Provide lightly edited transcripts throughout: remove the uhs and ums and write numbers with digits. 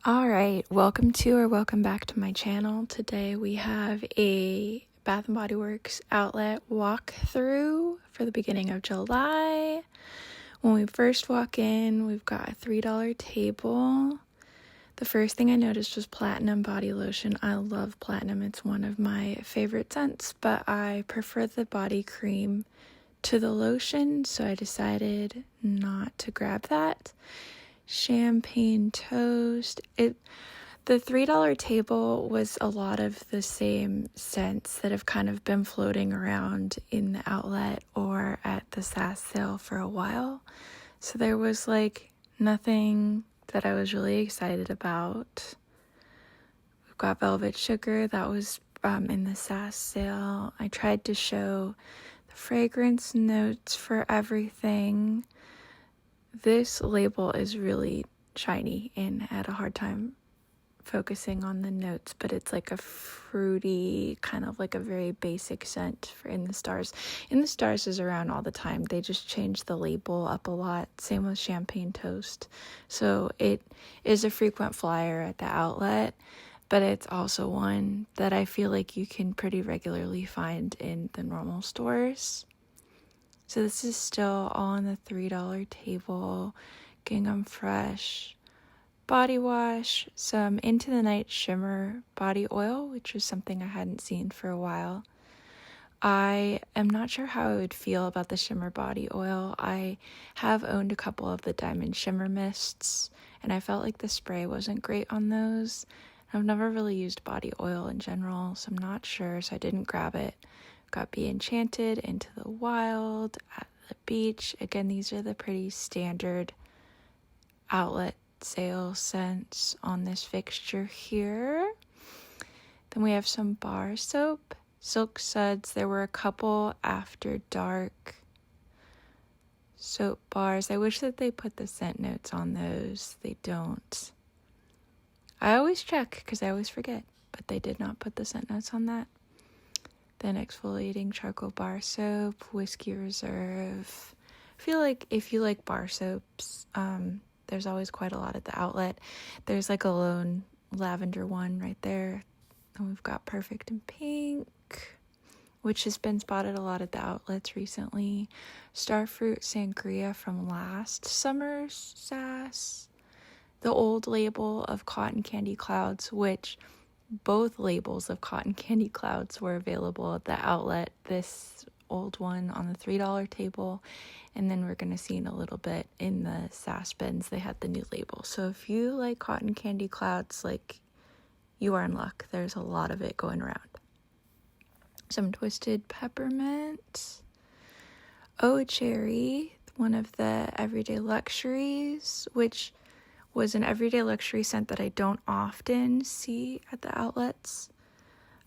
Alright, welcome back to my channel. Today we have a Bath & Body Works outlet walkthrough for the beginning of July. When we first walk in, we've got a $3 table. The first thing I noticed was Platinum body lotion. I love Platinum. It's one of my favorite scents, but I prefer the body cream to the lotion, so I decided not to grab that. Champagne toast. The $3 table was a lot of the same scents that have kind of been floating around in the outlet or at the SAS sale for a while. So there was nothing that I was really excited about. We've got Velvet Sugar. That was in the SAS sale. I tried to show the fragrance notes for everything. This label is really shiny and I had a hard time focusing on the notes, but it's like a fruity, kind of like a very basic scent for In the Stars. In the Stars is around all the time. They just change the label up a lot. Same with Champagne Toast. So it is a frequent flyer at the outlet, but it's also one that I feel like you can pretty regularly find in the normal stores. So this is still all on the $3 table. Gingham Fresh body wash, some Into the Night Shimmer body oil, which was something I hadn't seen for a while. I am not sure how I would feel about the shimmer body oil. I have owned a couple of the Diamond Shimmer Mists, and I felt like the spray wasn't great on those. I've never really used body oil in general, so I'm not sure, so I didn't grab it. Got Be Enchanted, Into the Wild, At the Beach. Again, these are the pretty standard outlet sale scents on this fixture here. Then we have some bar soap, Silk Suds. There were a couple After Dark soap bars. I wish that they put the scent notes on those. They don't. I always check because I always forget, but they did not put the scent notes on that. Then exfoliating charcoal bar soap, Whiskey Reserve. I feel like if you like bar soaps, there's always quite a lot at the outlet. There's like a lone lavender one right there. And we've got Perfect in Pink, which has been spotted a lot at the outlets recently. Starfruit Sangria from last summer's SAS. The old label of Cotton Candy Clouds, which both labels of Cotton Candy Clouds were available at the outlet. This old one on the $3 table, and then we're going to see in a little bit in the SAS bins they had the new label. So if you like Cotton Candy Clouds, you are in luck. There's a lot of it going around. Some Twisted Peppermint. Oh Cherry, one of the Everyday Luxuries, which was an everyday luxury scent that I don't often see at the outlets.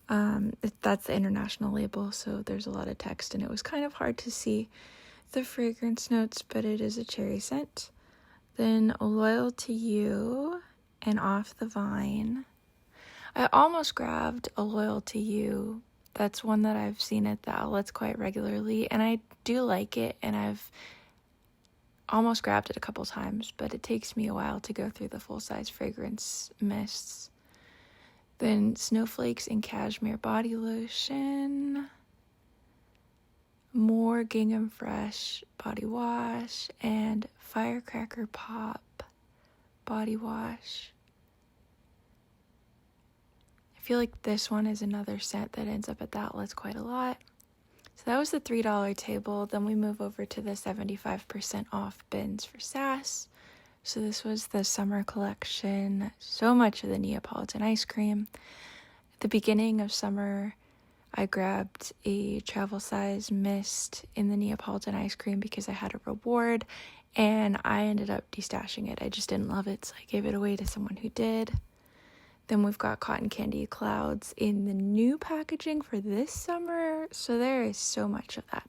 That's the international label, so there's a lot of text, and it was kind of hard to see the fragrance notes, but it is a cherry scent. Then Loyal to You and Off the Vine. I almost grabbed a Loyal to You. That's one that I've seen at the outlets quite regularly, and I do like it, and I've almost grabbed it a couple times, but it takes me a while to go through the full-size fragrance mists. Then Snowflakes and Cashmere body lotion. More Gingham Fresh body wash and Firecracker Pop body wash. I feel like this one is another scent that ends up at the outlets quite a lot. So that was the $3 table. Then we move over to the 75% off bins for SAS. So this was the summer collection. So much of the Neapolitan ice cream. At the beginning of summer, I grabbed a travel size mist in the Neapolitan ice cream because I had a reward, and I ended up destashing it. I just didn't love it, so I gave it away to someone who did. Then we've got Cotton Candy Clouds in the new packaging for this summer. So there is so much of that.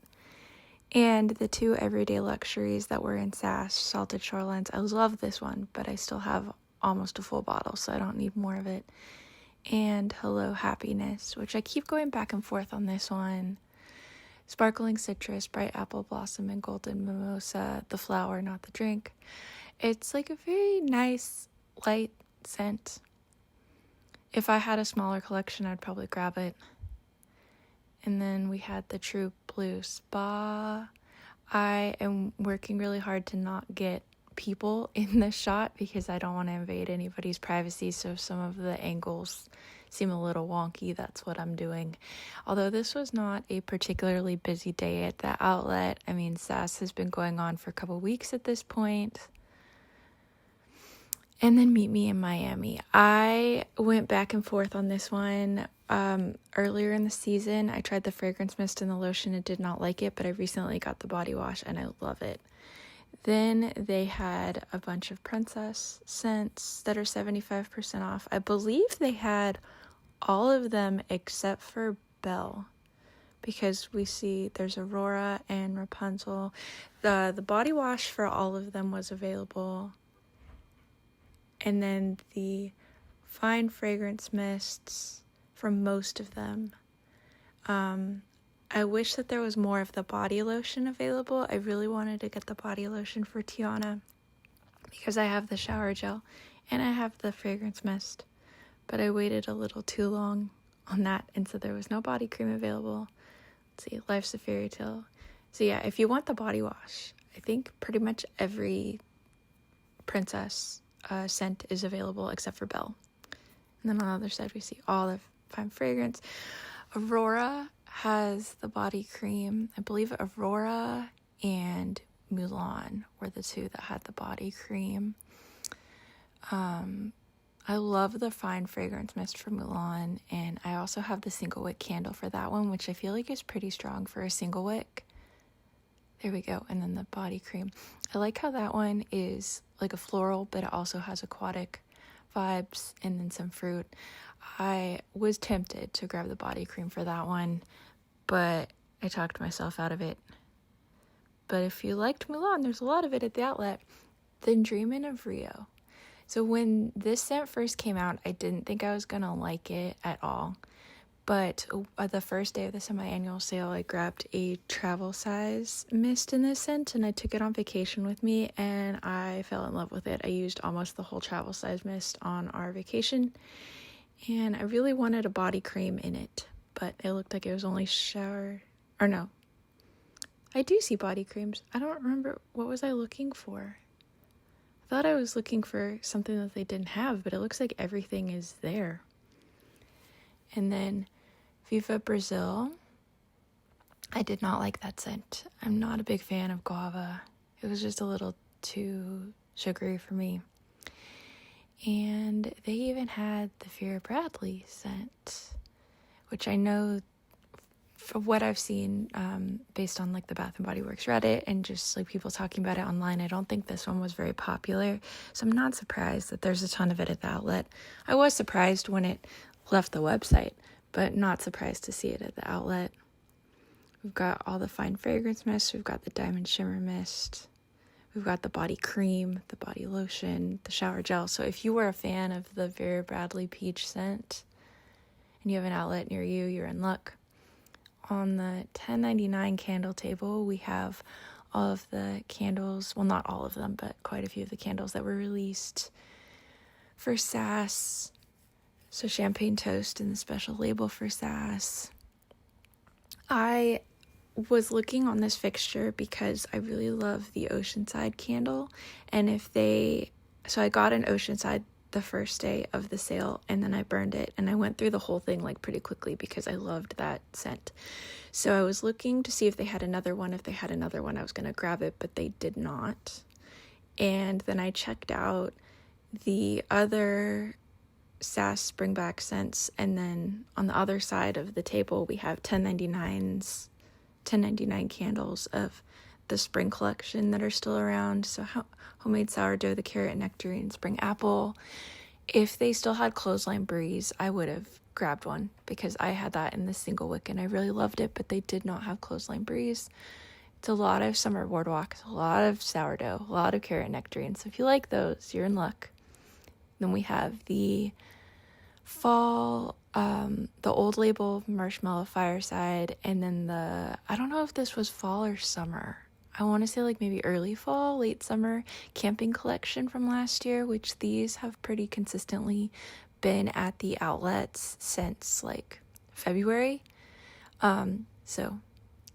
And the two Everyday Luxuries that were in SAS, Salted Shorelines. I love this one, but I still have almost a full bottle, so I don't need more of it. And Hello Happiness, which I keep going back and forth on this one. Sparkling Citrus, Bright Apple Blossom, and Golden Mimosa. The flower, not the drink. It's like a very nice, light scent. If I had a smaller collection, I'd probably grab it. And then we had the True Blue Spa. I am working really hard to not get people in the shot because I don't want to invade anybody's privacy. So if some of the angles seem a little wonky, that's what I'm doing. Although this was not a particularly busy day at the outlet. I mean, SAS has been going on for a couple weeks at this point. And then Meet Me in Miami. I went back and forth on this one. Earlier in the season, I tried the fragrance mist and the lotion and did not like it, but I recently got the body wash and I love it. Then they had a bunch of princess scents that are 75% off. I believe they had all of them except for Belle, because we see there's Aurora and Rapunzel. The body wash for all of them was available. And then the fine fragrance mists for most of them. I wish that there was more of the body lotion available. I really wanted to get the body lotion for Tiana because I have the shower gel and I have the fragrance mist. But I waited a little too long on that, and so there was no body cream available. Let's see, Life's a Fairy Tale. So yeah, if you want the body wash, I think pretty much every princess scent is available except for Belle. And then on the other side we see all the fine fragrance. Aurora has the body cream. I believe Aurora and Mulan were the two that had the body cream. I love the fine fragrance mist for Mulan, and I also have the single wick candle for that one, which I feel like is pretty strong for a single wick. There we go. And then the body cream. I like how that one is like a floral, but it also has aquatic vibes and then some fruit. I was tempted to grab the body cream for that one, but I talked myself out of it. But if you liked Mulan, there's a lot of it at the outlet. Then Dreamin' of Rio. So when this scent first came out, I didn't think I was going to like it at all. But the first day of the semi-annual sale, I grabbed a travel size mist in this scent, and I took it on vacation with me, and I fell in love with it. I used almost the whole travel size mist on our vacation, and I really wanted a body cream in it, but it looked like it was only I do see body creams. I don't remember, what was I looking for? I thought I was looking for something that they didn't have, but it looks like everything is there. And then Viva Brazil. I did not like that scent. I'm not a big fan of guava. It was just a little too sugary for me. And they even had the Vera Bradley scent, which I know from what I've seen based on like the Bath & Body Works Reddit and just like people talking about it online, I don't think this one was very popular. So I'm not surprised that there's a ton of it at the outlet. I was surprised when it left the website, but not surprised to see it at the outlet. We've got all the fine fragrance mist. We've got the diamond shimmer mist. We've got the body cream, the body lotion, the shower gel. So if you were a fan of the Vera Bradley peach scent and you have an outlet near you, you're in luck. On the $10.99 candle table, we have all of the candles, well, not all of them, but quite a few of the candles that were released for SAS. So Champagne Toast and the special label for SAS. I was looking on this fixture because I really love the Oceanside candle. And so I got an Oceanside the first day of the sale, and then I burned it, and I went through the whole thing like pretty quickly because I loved that scent. So I was looking to see if they had another one. If they had another one, I was going to grab it, but they did not. And then I checked out the other SAS Springback scents, and then on the other side of the table we have 10.99 candles of the spring collection that are still around. So homemade sourdough, the carrot nectarine, spring apple. If they still had clothesline breeze, I would have grabbed one because I had that in the single wick and I really loved it, but they did not have clothesline breeze. It's a lot of summer boardwalk, a lot of sourdough, a lot of carrot nectarine. So if you like those, you're in luck. Then we have the fall, the old label marshmallow fireside, and then I don't know if this was fall or summer. I want to say like maybe early fall, late summer camping collection from last year, which these have pretty consistently been at the outlets since like February. So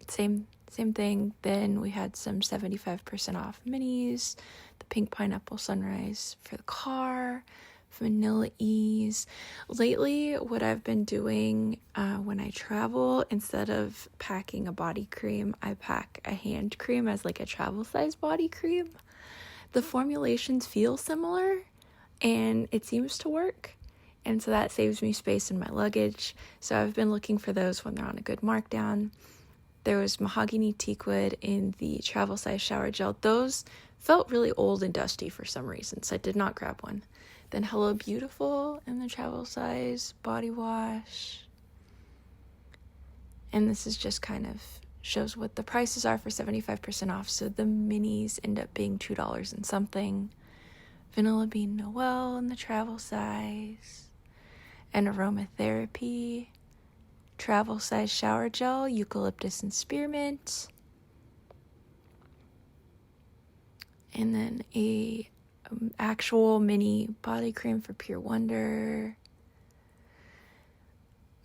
same thing. Then we had some 75% off minis, the pink pineapple sunrise for the car, vanilla ease. Lately, what I've been doing when I travel, instead of packing a body cream, I pack a hand cream as like a travel size body cream. The formulations feel similar and it seems to work. And so that saves me space in my luggage. So I've been looking for those when they're on a good markdown. There was mahogany teakwood in the travel size shower gel. Those felt really old and dusty for some reason, so I did not grab one. Then Hello Beautiful in the travel size body wash. And this is just kind of shows what the prices are for 75% off. So the minis end up being $2 and something. Vanilla Bean Noel in the travel size. And aromatherapy. Travel size shower gel, eucalyptus and spearmint. And then a actual mini body cream for Pure Wonder.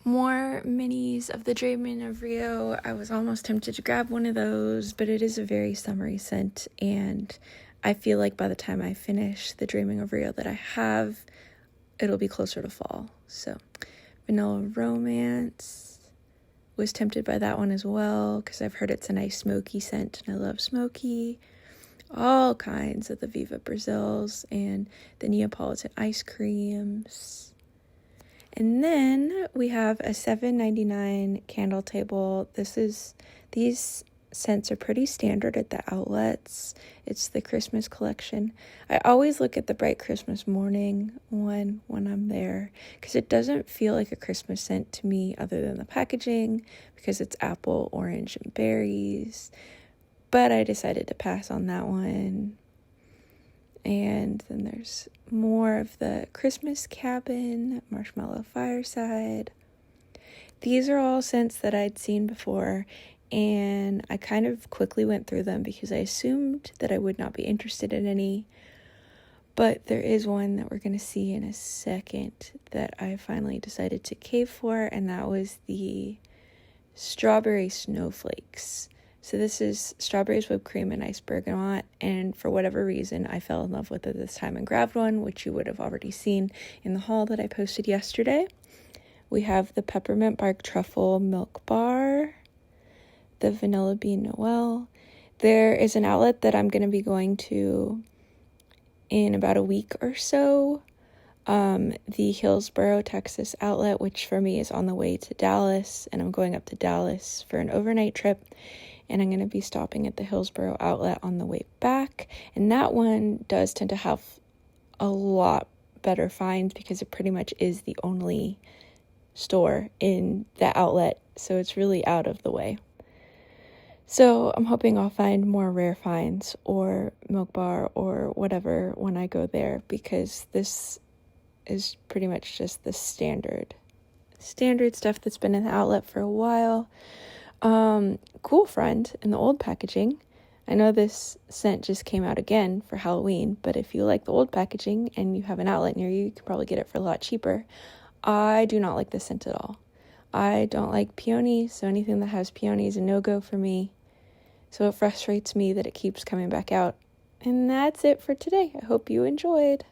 More minis of the Dreaming of Rio. I was almost tempted to grab one of those, but it is a very summery scent, and I feel like by the time I finish the Dreaming of Rio that I have, it'll be closer to fall. So Vanilla Romance. Was tempted by that one as well because I've heard it's a nice smoky scent and I love smoky. All kinds of the Viva Brazils and the Neapolitan ice creams. And then we have a $7.99 candle table. These scents are pretty standard at the outlets. It's the Christmas collection. I always look at the Bright Christmas Morning one when I'm there because it doesn't feel like a Christmas scent to me other than the packaging because it's apple, orange, and berries. But I decided to pass on that one. And then there's more of the Christmas Cabin, Marshmallow Fireside. These are all scents that I'd seen before, and I kind of quickly went through them because I assumed that I would not be interested in any. But there is one that we're going to see in a second that I finally decided to cave for, and that was the Strawberry Snowflakes. So this is strawberries, whipped cream, and iced bergamot, and for whatever reason, I fell in love with it this time and grabbed one, which you would have already seen in the haul that I posted yesterday. We have the peppermint bark truffle milk bar, the vanilla bean Noel. There is an outlet that I'm going to be going to in about a week or so, the Hillsboro, Texas outlet, which for me is on the way to Dallas, and I'm going up to Dallas for an overnight trip, and I'm going to be stopping at the Hillsboro outlet on the way back, and that one does tend to have a lot better finds because it pretty much is the only store in that outlet, so it's really out of the way. So I'm hoping I'll find more rare finds or milk bar or whatever when I go there, because this is pretty much just the standard stuff that's been in the outlet for a while. Cool Friend in the old packaging. I know this scent just came out again for Halloween, but if you like the old packaging and you have an outlet near you, you can probably get it for a lot cheaper. I do not like this scent at all. I don't like peony, so anything that has peony is a no-go for me. So it frustrates me that it keeps coming back out. And that's it for today. I hope you enjoyed.